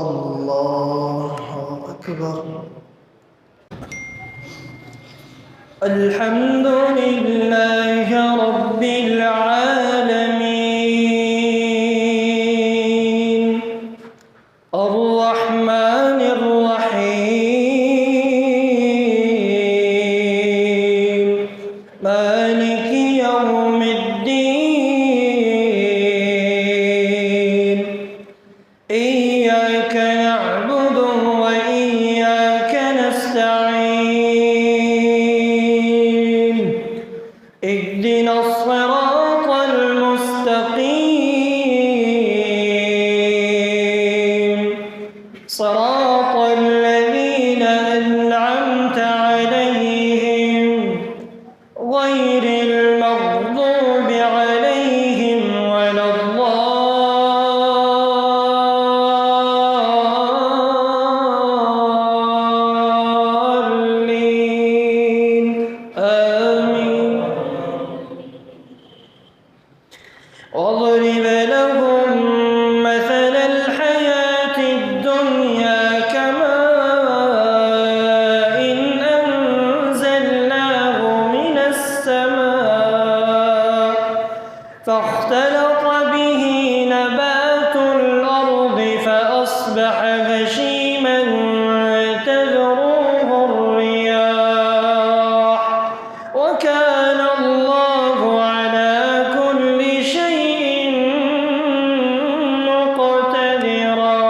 الله أكبر. الحمد لله رب العالمين الرحمن الرحيم مالك يوم الدين إياك نعبد وإياك نستعين اهدنا الصراط المستقيم صراط الذين أنعمت عليهم غير المغضوب عليهم ولا الضالين آمين. واضرب لهم مثل الحياة الدنيا كماء أنزلناه من السماء فاختلط به نبات الأرض فأصبح هشيما تذروه الرياح وكان الله على كل شيء مقتدرا.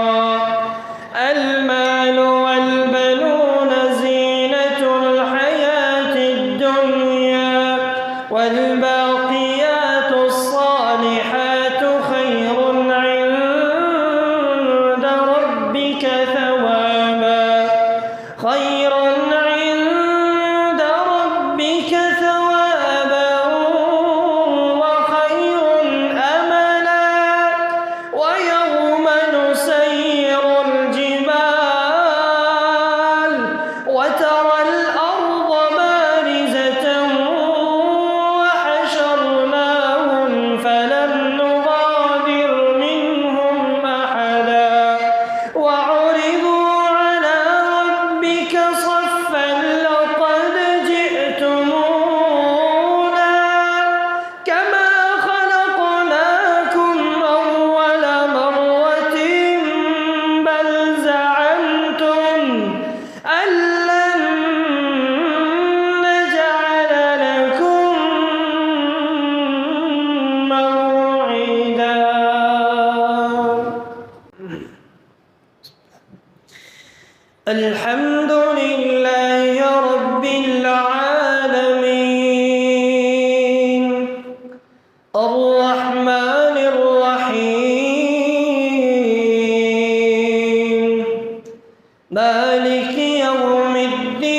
المال والبنون زينة الحياة الدنيا والباقيات الصالحات خير عند ربك ثوابا وخير أملا. ويوم نسير الجبال وترى الأرض بارزة وحشرناهم فلم نغادر منهم أحدا وعرضوا على ربك صفا لقد جئتمونا كما خلقناكم أول مرة بل زعمتم أن لن نجعل لكم موعدا. الحمد لله رب العالمين الرحمن الرحيم مالك يوم الدين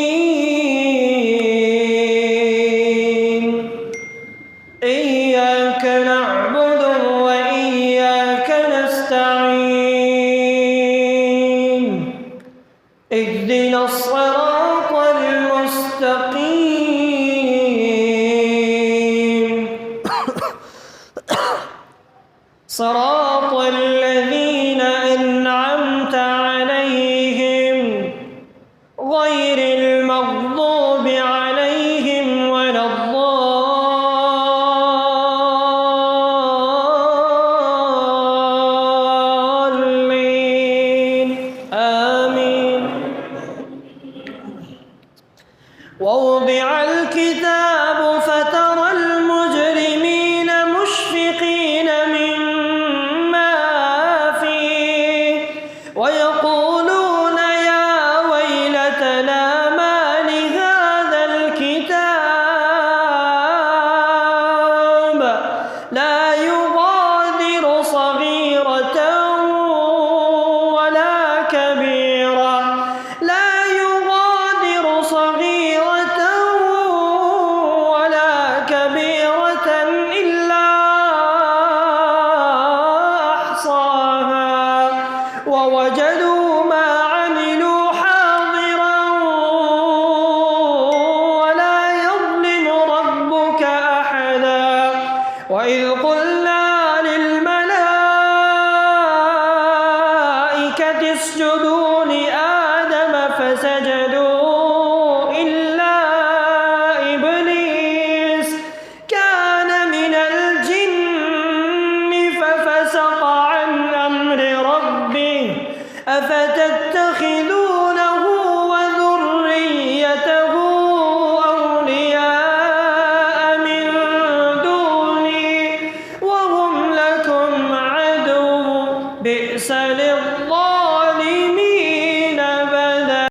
إياك نعبد وإياك نستعين اهدنا الصراط المستقيم صراط الذين أنعمت عليهم غير المغضوب عليهم ولا الضالين آمين. ووضع الكتاب فترى المجرمين مشفقين مما فيه ويقولون يا ويلتنا ما لهذا الكتاب لا يغادر صغيرة ولا كبيرة إلا أحصاها ووجدوا ما عملوا حاضرا ولا يظلم ربك أحدا. وإذ قلنا للملائكة اسجدوا لآدم فسجدوا إلا إبليس كان من الجن ففسق عن أمر ربه أفتتخذون